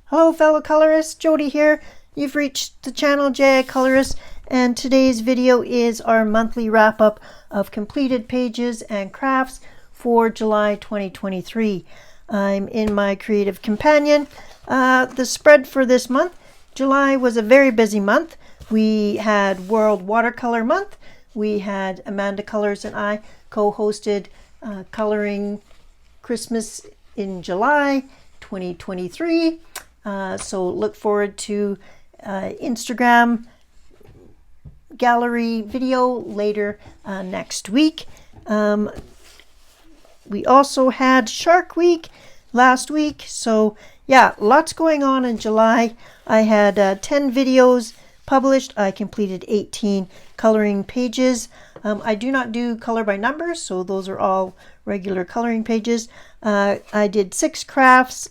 Hello fellow colorists, Jody here. You've reached the channel J Colorist, and today's video is our monthly wrap-up of completed pages and crafts for July 2023. I'm in my creative companion. The spread for this month, July was a very busy month. We had World Watercolor Month. We had Amanda Colors and I co-hosted Coloring Christmas in July 2023. So look forward to Instagram gallery video later next week. We also had Shark Week last week. So yeah, lots going on in July. I had 10 videos published. I completed 18 coloring pages. I do not do color by numbers, so those are all regular coloring pages. I did 6 crafts,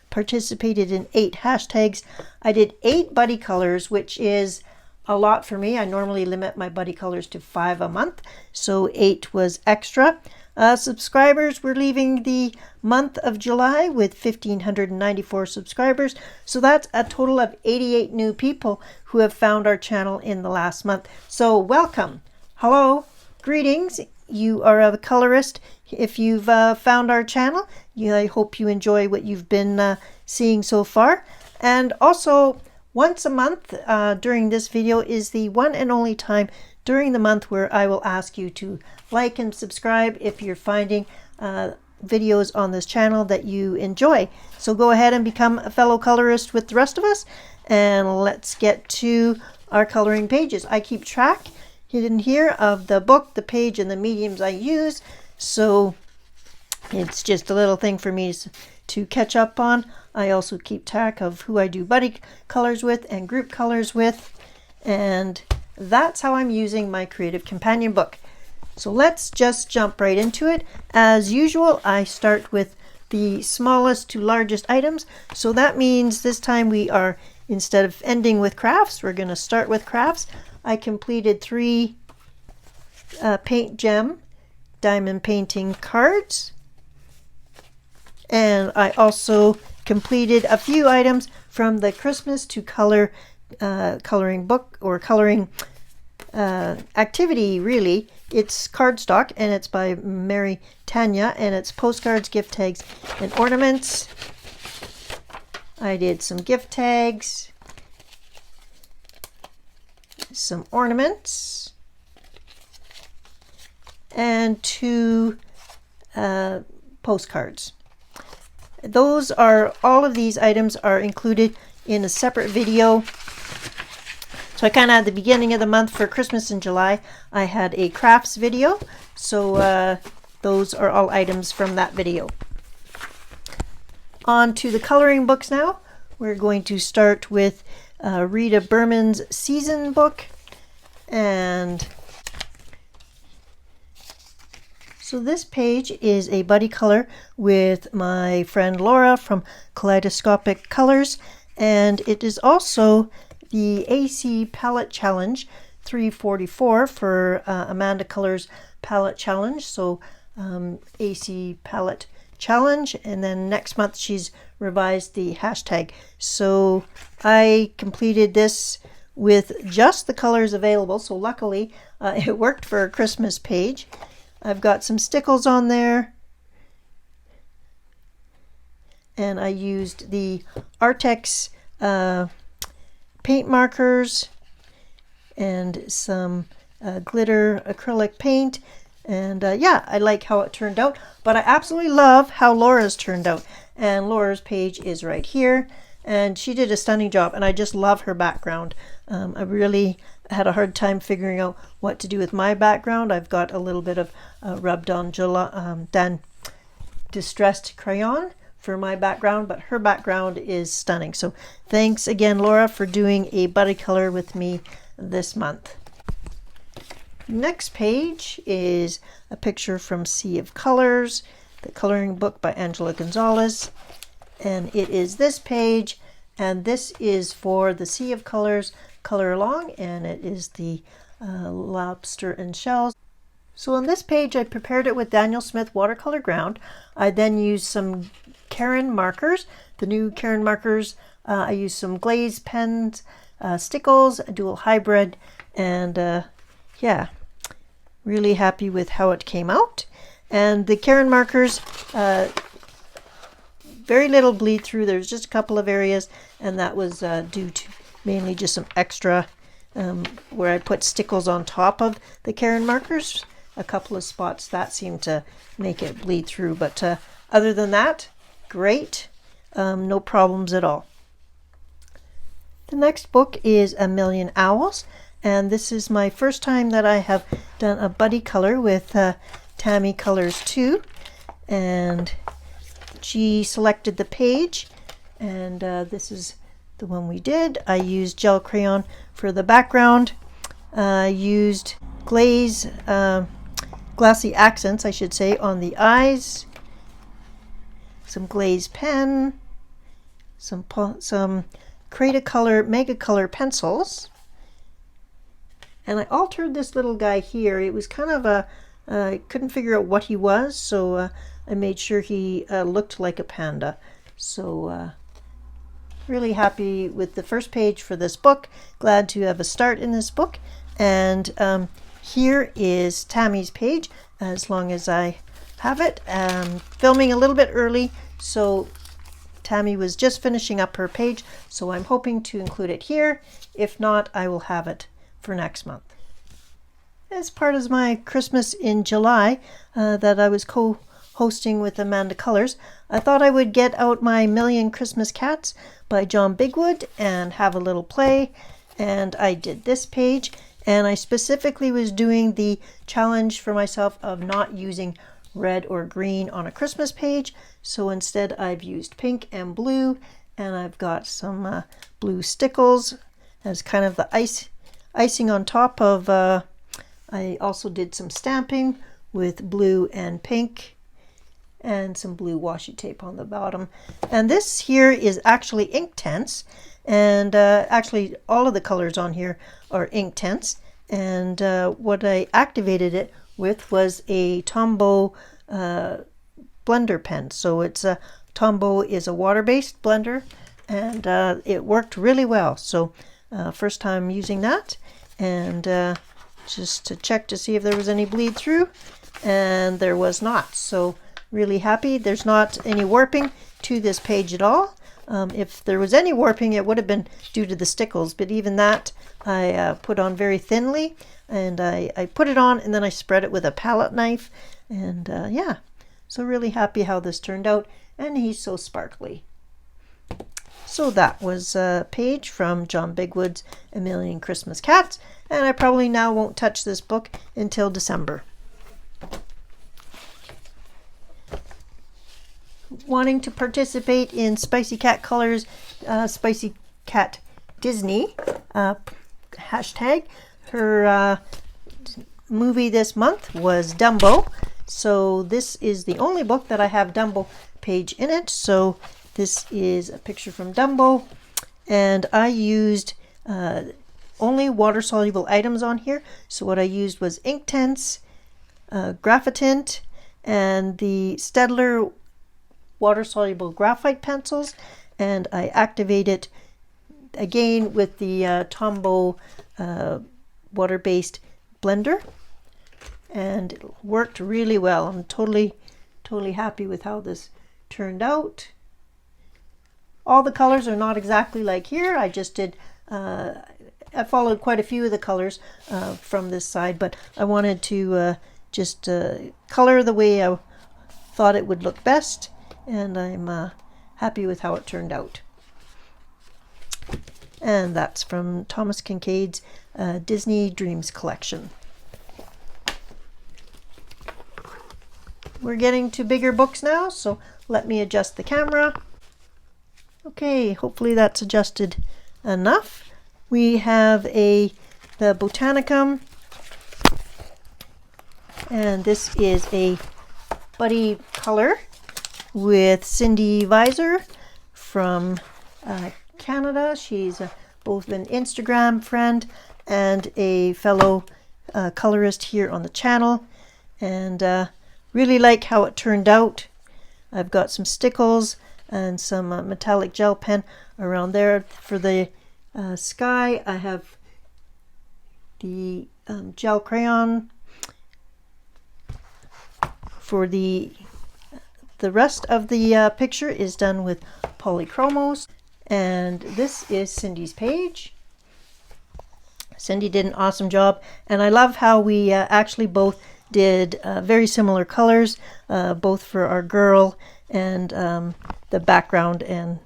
participated in 8 hashtags. I did 8 buddy colors, which is a lot for me. I normally limit my buddy colors to 5 a month, so 8 was extra. Subscribers, we're leaving the month of July with 1,594 subscribers. So that's a total of 88 new people who have found our channel in the last month. So welcome. Hello. Greetings. You are a colorist. If you've found our channel, I hope you enjoy what you've been seeing so far. And also, once a month during this video is the one and only time during the month where I will ask you to like and subscribe if you're finding videos on this channel that you enjoy. So go ahead and become a fellow colorist with the rest of us, and let's get to our coloring pages. I keep track hidden here of the book, the page, and the mediums I use, so it's just a little thing for me to catch up on. I also keep track of who I do buddy colors with and group colors with, and that's how I'm using my creative companion book. So let's just jump right into it. As usual, I start with the smallest to largest items, so that means this time we are, instead of ending with crafts, we're going to start with crafts. I completed 3 paint gem diamond painting cards, and I also completed a few items from the Christmas to Color coloring book, or coloring activity really. It's cardstock and it's by Mary Tanya, and it's postcards, gift tags, and ornaments. I did some gift tags, some ornaments, and 2 postcards. Those are, all of these items are included in a separate video. So I kind of at the beginning of the month for Christmas in July, I had a crafts video. So those are all items from that video. On to the coloring books now. We're going to start with Rita Berman's season book. And so this page is a buddy color with my friend Laura from Kaleidoscopic Colors, and it is also the AC Palette Challenge 344 for Amanda Colors Palette Challenge. So AC Palette Challenge, and then next month she's revised the hashtag. So I completed this with just the colors available, so luckily it worked for a Christmas page. I've got some stickles on there, and I used the Artex paint markers and some glitter acrylic paint, and yeah, I like how it turned out, but I absolutely love how Laura's turned out. And Laura's page is right here, and she did a stunning job, and I just love her background. I really had a hard time figuring out what to do with my background. I've got a little bit of rubbed on Dan distressed crayon for my background, but her background is stunning. So thanks again, Laura, for doing a buddy color with me this month. Next page is a picture from Sea of Colors, the coloring book by Angela Gonzalez, and it is this page, and this is for the Sea of Colors color along, and it is the lobster and shells. So on this page, I prepared it with Daniel Smith watercolor ground. I then used some Caron markers, the new Caron markers. I used some glaze pens, stickles, a dual hybrid, and yeah, really happy with how it came out. And the Caron markers, very little bleed through. There's just a couple of areas, and that was due to mainly just some extra where I put stickles on top of the Caron markers. A couple of spots that seemed to make it bleed through, but other than that, great. No problems at all. The next book is A Million Owls, and this is my first time that I have done a buddy color with Tammy Colors 2, and she selected the page, and this is the one we did. I used gel crayon for the background. I used glassy accents, I should say, on the eyes, some glaze pen, some Create-A-Color Mega Color pencils, and I altered this little guy here. It was kind of I couldn't figure out what he was, so I made sure he looked like a panda. So really happy with the first page for this book. Glad to have a start in this book. And here is Tammy's page, as long as I have it. Filming a little bit early, so Tammy was just finishing up her page, so I'm hoping to include it here. If not, I will have it for next month. As part of my Christmas in July that I was co-hosting with Amanda Colors, I thought I would get out my Million Christmas Cats by John Bigwood and have a little play, and I did this page, and I specifically was doing the challenge for myself of not using red or green on a Christmas page, so instead I've used pink and blue, and I've got some blue stickles as kind of the icing on top of. I also did some stamping with blue and pink, and some blue washi tape on the bottom. And this here is actually Inktense, and actually all of the colors on here are Inktense, and what I activated it with was a Tombow blender pen. So it's a Tombow is a water-based blender, and it worked really well. So first time using that, and just to check to see if there was any bleed through, and there was not. So really happy. There's not any warping to this page at all. If there was any warping, it would have been due to the stickles, but even that I put on very thinly, and I put it on and then I spread it with a palette knife, and yeah, so really happy how this turned out, and he's so sparkly. So that was a page from John Bigwood's A Million Christmas Cats, and I probably now won't touch this book until December. Wanting to participate in Spicy Cat Colors, Spicy Cat Disney hashtag. Her movie this month was Dumbo, so this is the only book that I have Dumbo page in it. So this is a picture from Dumbo, and I used only water-soluble items on here. So what I used was Inktense, Graphitint, and the Staedtler water-soluble graphite pencils, and I activate it again with the Tombow water-based blender, and it worked really well. I'm totally happy with how this turned out. All the colors are not exactly like here. I just did I followed quite a few of the colors from this side, but I wanted to just color the way I thought it would look best, and I'm happy with how it turned out. And that's from Thomas Kincaid's Disney Dreams collection. We're getting to bigger books now, so let me adjust the camera. Okay, hopefully that's adjusted enough. We have the Botanicum, and this is a buddy color with Cindy Visser from Canada. She's both an Instagram friend and a fellow colorist here on the channel. and really like how it turned out. I've got some stickles and some metallic gel pen around there. For the sky, I have the gel crayon. For the rest of the picture is done with polychromos, and this is Cindy's page. Cindy did an awesome job, and I love how we actually both did very similar colors, both for our girl and the background and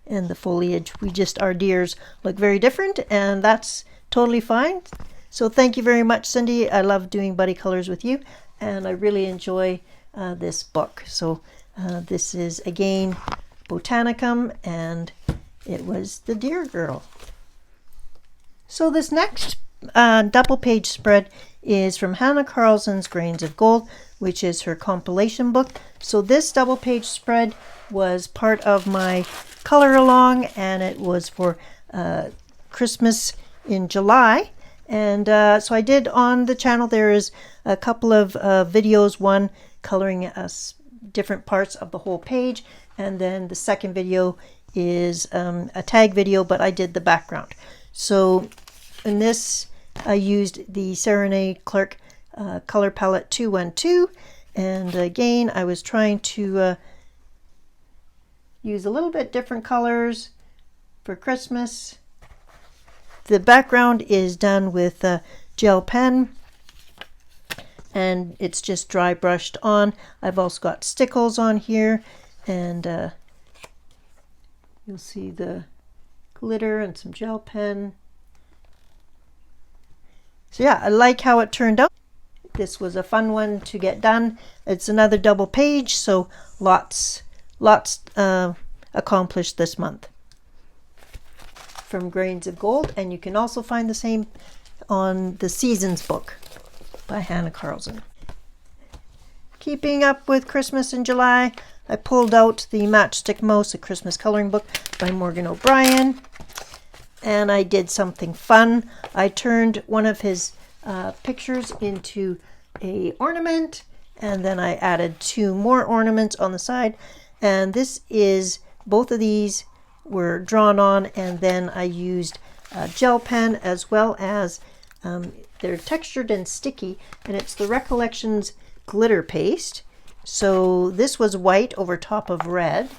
the foliage. Our deers look very different, and that's totally fine. So thank you very much, Cindy. I love doing buddy colors with you, and I really enjoy this book. So this is again Botanicum, and it was the Deer Girl. So this next double page spread is from Hannah Carlson's Grains of Gold, which is her compilation book. So this double page spread was part of my color along, and it was for Christmas in July. And so I did on the channel, there is a couple of videos, one coloring us different parts of the whole page, and then the second video is a tag video, but I did the background. So in this, I used the Serenade Clark color palette 212, and again I was trying to use a little bit different colors for Christmas. The background is done with gel pen, and it's just dry brushed on. I've also got stickles on here, and you'll see the glitter and some gel pen. So yeah, I like how it turned out. This was a fun one to get done. It's another double page, so lots accomplished this month from Grains of Gold, and you can also find the same on the Seasons book by Hannah Carlson. Keeping up with Christmas in July, I pulled out the Matchstick Mouse, a Christmas coloring book by Morgan O'Brien, and I did something fun. I turned one of his pictures into a ornament, and then I added 2 more ornaments on the side, and this is, both of these were drawn on, and then I used gel pen, as well as they're textured and sticky, and it's the Recollections glitter paste. So this was white over top of red,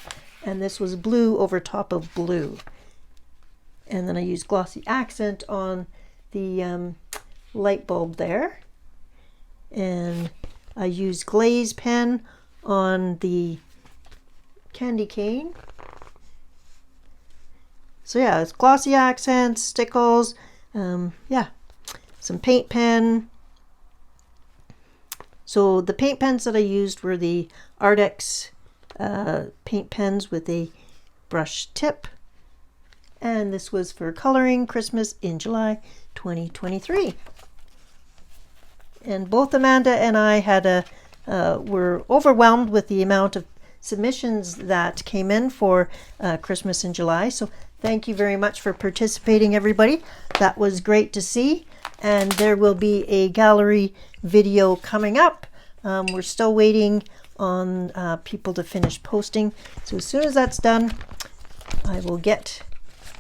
and this was blue over top of blue. And then I used glossy accent on the light bulb there, and I used glaze pen on the candy cane. So yeah, it's glossy accents, stickles, yeah, some paint pen. So the paint pens that I used were the Artex paint pens with a brush tip, and this was for coloring Christmas in July 2023. And both Amanda and I had were overwhelmed with the amount of submissions that came in for Christmas in July. So thank you very much for participating, everybody. That was great to see. And there will be a gallery video coming up. We're still waiting on people to finish posting. So as soon as that's done, I will get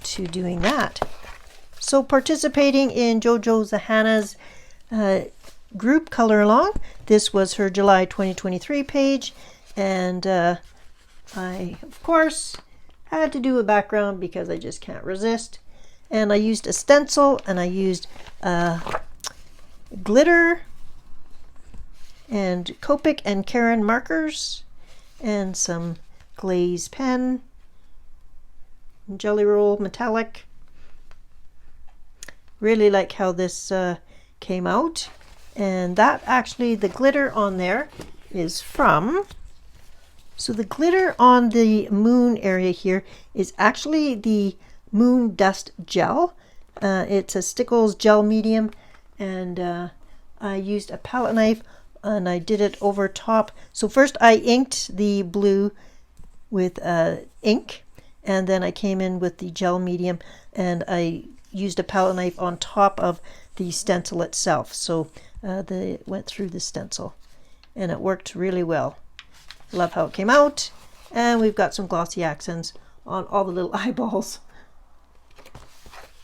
to doing that. So participating in JoJo Zahana's group color along, this was her July 2023 page, and I of course had to do a background because I just can't resist. And I used a stencil, and I used glitter and Copic and Karen markers, and some glaze pen, Jelly Roll metallic. Really like how this came out. And that actually, the glitter on there is from, so the glitter on the moon area here is actually the Moon Dust Gel. It's a Stickles gel medium, and I used a palette knife and I did it over top. So first I inked the blue with ink, and then I came in with the gel medium, and I used a palette knife on top of the stencil itself. So it went through the stencil. and it worked really well. Love how it came out. And we've got some glossy accents on all the little eyeballs.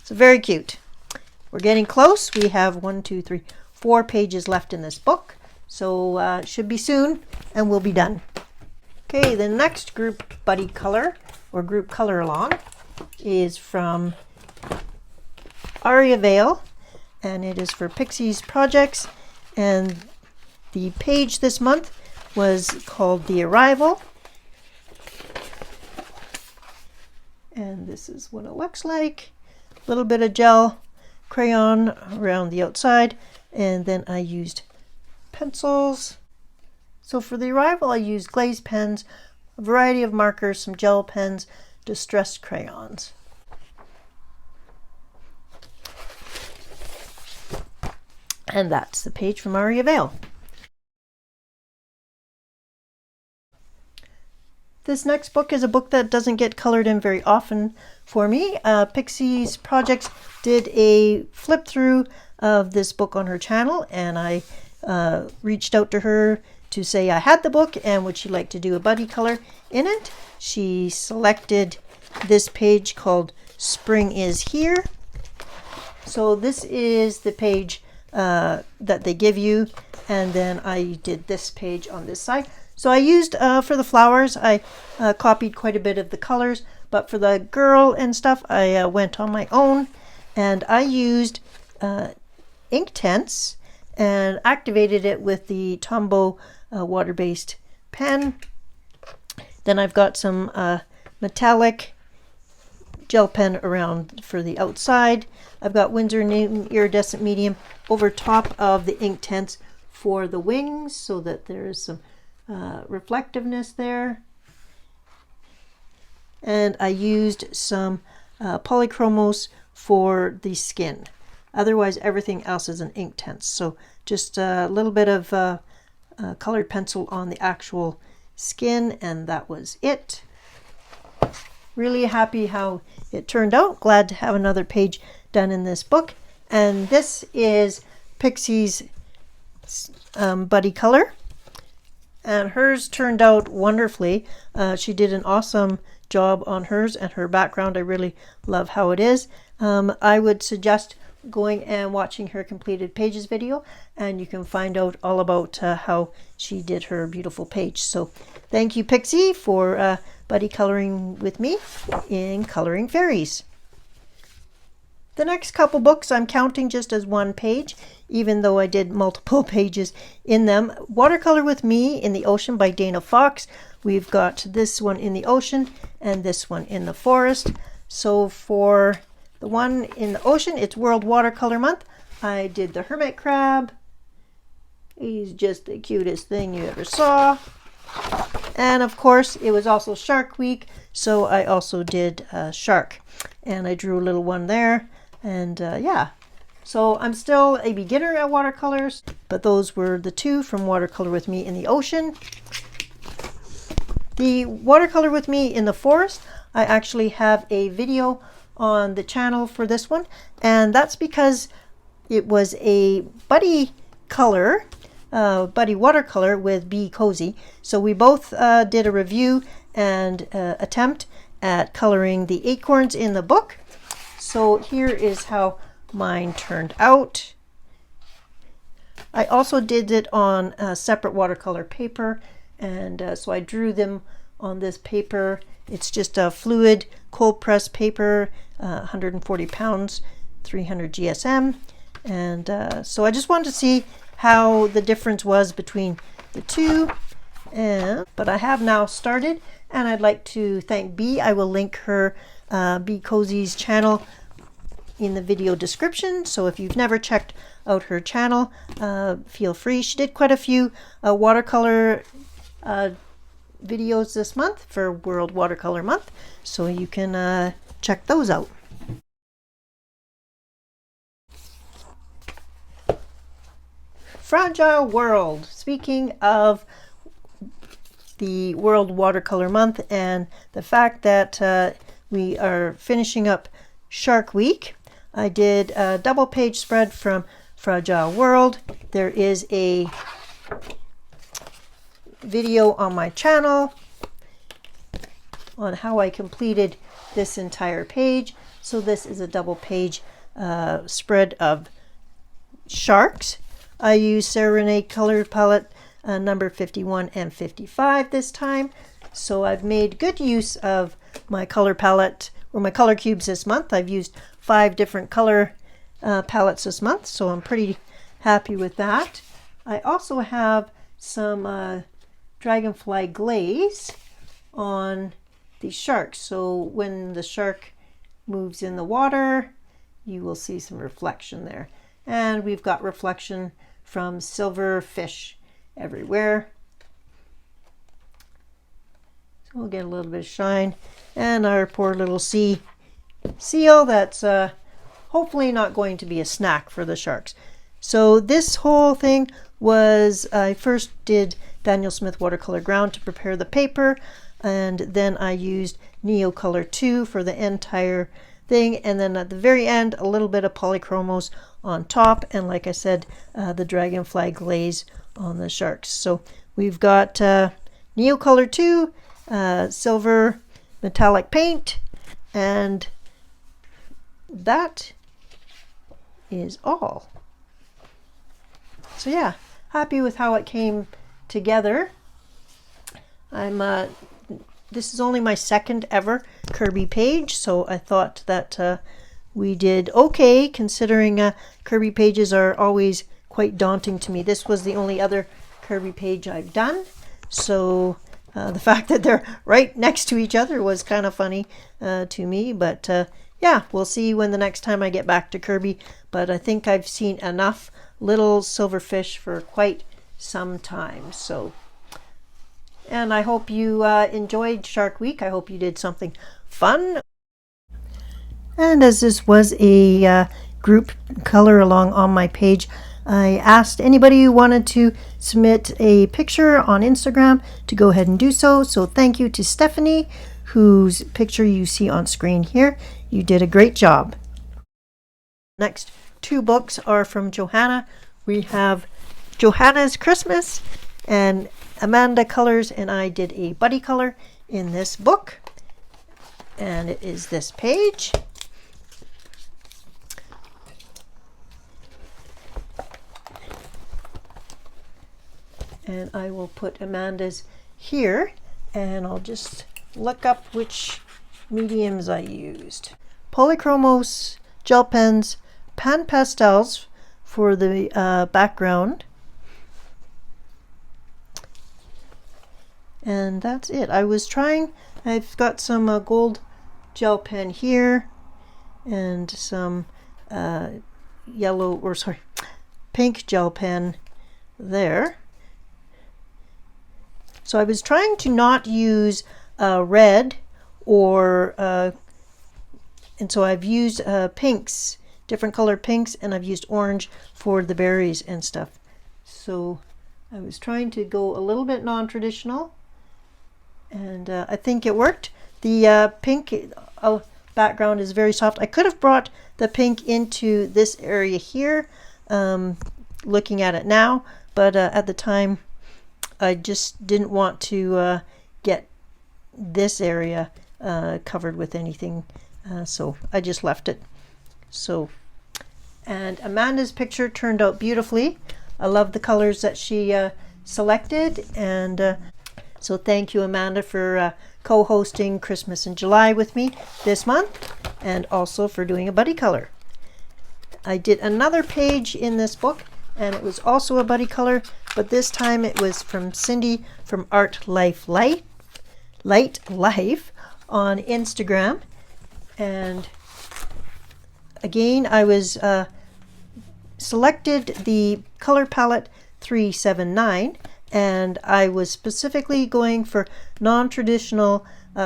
So very cute. We're getting close. We have 4 pages left in this book. So it should be soon and we'll be done. Okay, the next group buddy color or group color along is from Aria Vale, and it is for Pixie's projects. And the page this month was called The Arrival. And this is what it looks like. A little bit of gel crayon around the outside, and then I used pencils. So for The Arrival, I used glazed pens, a variety of markers, some gel pens, distressed crayons. And that's the page from Aria Vale. This next book is a book that doesn't get colored in very often for me. Pixie's Projects did a flip through of this book on her channel, and I reached out to her to say I had the book and would she like to do a buddy color in it. She selected this page called Spring is Here. So this is the page that they give you, and then I did this page on this side. So I used, for the flowers, I copied quite a bit of the colors, but for the girl and stuff, I went on my own, and I used Inktense and activated it with the Tombow water-based pen. Then I've got some metallic gel pen around for the outside. I've got Winsor Newton iridescent medium over top of the Inktense for the wings, so that there is some reflectiveness there. And I used some polychromos for the skin. Otherwise everything else is an Inktense. So just a little bit of colored pencil on the actual skin, and that was it. Really happy how it turned out. Glad to have another page done in this book. And this is Pixie's buddy color. And hers turned out wonderfully. She did an awesome job on hers, and her background, I really love how it is. I would suggest going and watching her completed pages video, and you can find out all about how she did her beautiful page. So thank you, Pixie, for buddy coloring with me in Coloring Fairies. The next couple books I'm counting just as one page, even though I did multiple pages in them. Watercolor with Me in the Ocean by Dana Fox. We've got this one in the ocean and this one in the forest. So for the one in the ocean, it's World Watercolor Month. I did the hermit crab. He's just the cutest thing you ever saw. And of course, it was also Shark Week, so I also did shark. And I drew a little one there. And yeah, so I'm still a beginner at watercolors, but those were the two from Watercolor with Me in the Ocean. The Watercolor with Me in the Forest, I actually have a video on the channel for this one, and that's because it was a buddy color, buddy watercolor with Be Cozy. So we both did a review and attempt at coloring the acorns in the book. So here is how mine turned out. I also did it on a separate watercolor paper, and so I drew them on this paper. It's just a fluid cold press paper, 140 pounds, 300 GSM. And so I just wanted to see how the difference was between the two. But I have now started, and I'd like to thank Bee. I will link her Be Cozy's channel in the video description, so if you've never checked out her channel, feel free. She did quite a few watercolor videos this month for World Watercolor Month, so you can check those out. Fragile World. Speaking of the World Watercolor Month and the fact that we are finishing up Shark Week, I did a double page spread from Fragile World. There is a video on my channel on how I completed this entire page. So this is a double page spread of sharks. I used Sarah Renee color palette number 51 and 55 this time. So I've made good use of my color palette or my color cubes this month. I've used 5 different color palettes this month, so I'm pretty happy with that. I also have some dragonfly glaze on the sharks. So when the shark moves in the water, you will see some reflection there. And we've got reflection from silver fish everywhere. So we'll get a little bit of shine. And our poor little seal that's hopefully not going to be a snack for the sharks. So this whole thing was, I first did Daniel Smith watercolor ground to prepare the paper, and then I used Neocolor 2 for the entire thing, and then at the very end a little bit of polychromos on top, and like I said, the dragonfly glaze on the sharks. So we've got Neocolor 2, silver metallic paint, and that is all. So yeah, happy with how it came together. This is only my second ever Kirby page, so I thought that we did okay, considering Kirby pages are always quite daunting to me. This was the only other Kirby page I've done, so the fact that they're right next to each other was kind of funny to me, but yeah, we'll see when the next time I get back to Kirby, but I think I've seen enough little silverfish for quite some time. So, and I hope you enjoyed Shark Week. I hope you did something fun. And as this was a group color along on my page, I asked anybody who wanted to submit a picture on Instagram to go ahead and do so. So thank you to Stephanie, whose picture you see on screen here. You did a great job. Next 2 books are from Johanna. We have Johanna's Christmas, and Amanda Colors and I did a buddy color in this book, and it is this page. And I will put Amanda's here, and I'll just look up which mediums I used. Polychromos, gel pens, pan pastels for the background, and that's it. I've got some gold gel pen here and some pink gel pen there. So I was trying to not use red or and so I've used pinks, different color pinks, and I've used orange for the berries and stuff. So I was trying to go a little bit non-traditional, and I think it worked. The pink background is very soft. I could have brought the pink into this area here, looking at it now, but at the time I just didn't want to get this area covered with anything, so I just left it. So, and Amanda's picture turned out beautifully. I love the colors that she selected, and so thank you, Amanda, for co-hosting Christmas in July with me this month, and also for doing a buddy color. I did another page in this book, and it was also a buddy color, but this time it was from Cindy from ArtLightLife on Instagram. And again, I was selected the color palette 379, and I was specifically going for non-traditional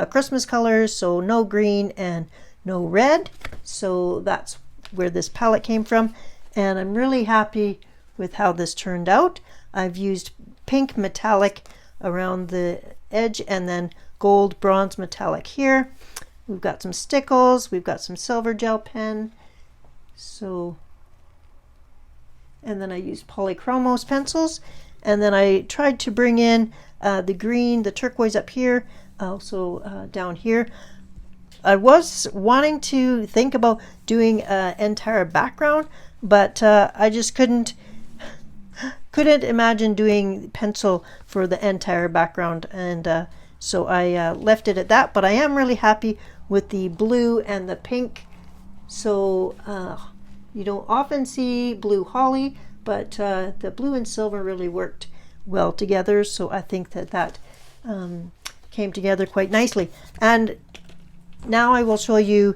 Christmas colors, so no green and no red. So that's where this palette came from, and I'm really happy with how this turned out. I've used pink metallic around the edge and then gold bronze metallic here. We've got some stickles, we've got some silver gel pen, so, and then I used polychromos pencils, And then I tried to bring in the green, the turquoise up here, also down here. I was wanting to think about doing an entire background, but I just couldn't imagine doing pencil for the entire background, and so I left it at that. But I am really happy with the blue and the pink. So you don't often see blue holly, but the blue and silver really worked well together, so I think that came together quite nicely. And now I will show you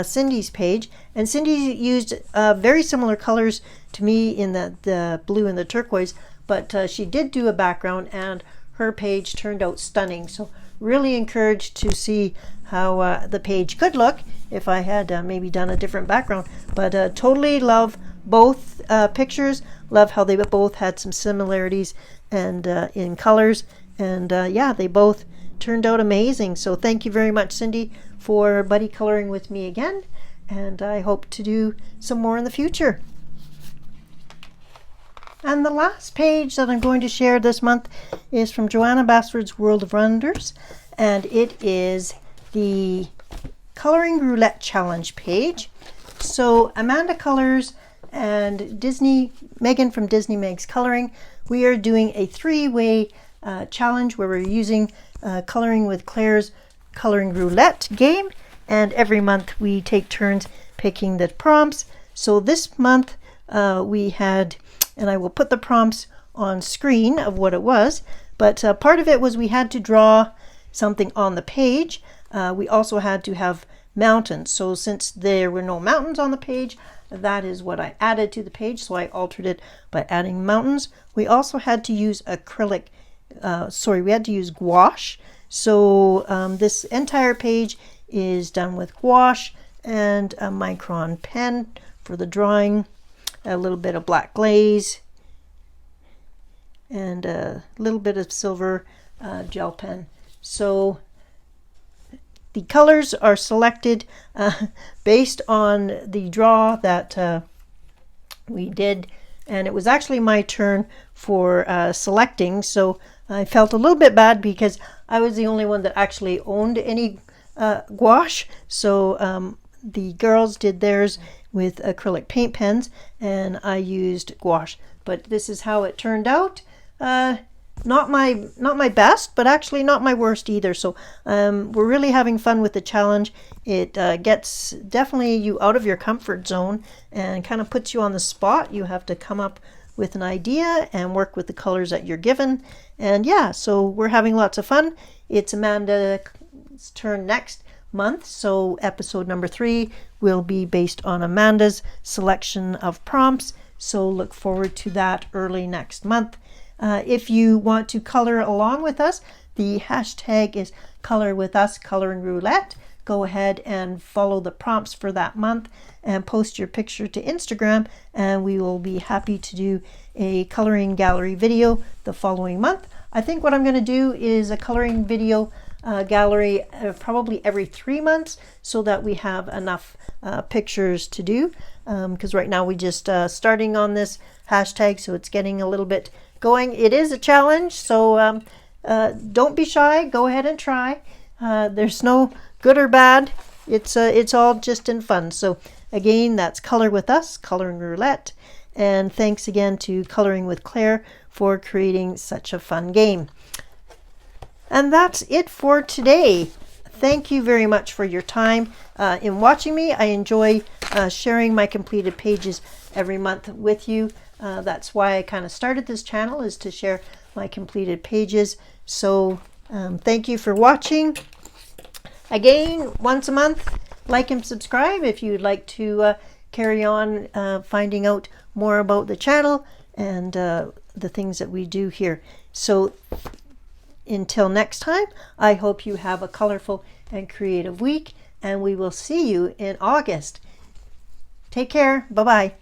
Cindy's page, and Cindy used very similar colors to me in the blue and the turquoise, but she did do a background, and her page turned out stunning. So really encouraged to see how the page could look if I had maybe done a different background. But totally love both pictures, love how they both had some similarities and in colors, and yeah, they both turned out amazing. So thank you very much, Cindy, for buddy coloring with me again, and I hope to do some more in the future. And the last page that I'm going to share this month is from Johanna Basford's World of Wonders, and it is the Coloring Roulette Challenge page. So Amanda Colors and Megan from Disney Meg's Coloring, we are doing a 3-way challenge where we're using Coloring with Claire's Coloring Roulette game, and every month we take turns picking the prompts. So this month we had, and I will put the prompts on screen of what it was, but part of it was we had to draw something on the page. We also had to have mountains. So since there were no mountains on the page, that is what I added to the page. So I altered it by adding mountains. We also had to use acrylic, we had to use gouache. So this entire page is done with gouache and a micron pen for the drawing, a little bit of black glaze, and a little bit of silver gel pen. So the colors are selected based on the draw that we did, and it was actually my turn for selecting, so I felt a little bit bad because I was the only one that actually owned any gouache. So the girls did theirs with acrylic paint pens, and I used gouache. But this is how it turned out. Not my best, but actually not my worst either. So we're really having fun with the challenge. It gets definitely you out of your comfort zone and kind of puts you on the spot. You have to come up with an idea and work with the colors that you're given. And yeah, so we're having lots of fun. It's Amanda's turn next month, so episode number 3 will be based on Amanda's selection of prompts. So look forward to that early next month. If you want to color along with us, the hashtag is Color With Us Coloring Roulette. Go ahead and follow the prompts for that month and post your picture to Instagram, and we will be happy to do a coloring gallery video the following month. I think what I'm going to do is a coloring video gallery probably every 3 months, so that we have enough pictures to do, because right now we just starting on this hashtag, so it's getting a little bit going. It is a challenge, so don't be shy. Go ahead and try. There's no good or bad. It's all just in fun. So again, that's Color With Us, Coloring Roulette, and thanks again to Coloring with Claire for creating such a fun game. And that's it for today. Thank you very much for your time in watching me. I enjoy sharing my completed pages every month with you. That's why I kind of started this channel, is to share my completed pages. So thank you for watching. Again, once a month, like and subscribe if you'd like to carry on finding out more about the channel and the things that we do here. So until next time, I hope you have a colorful and creative week, and we will see you in August. Take care. Bye-bye.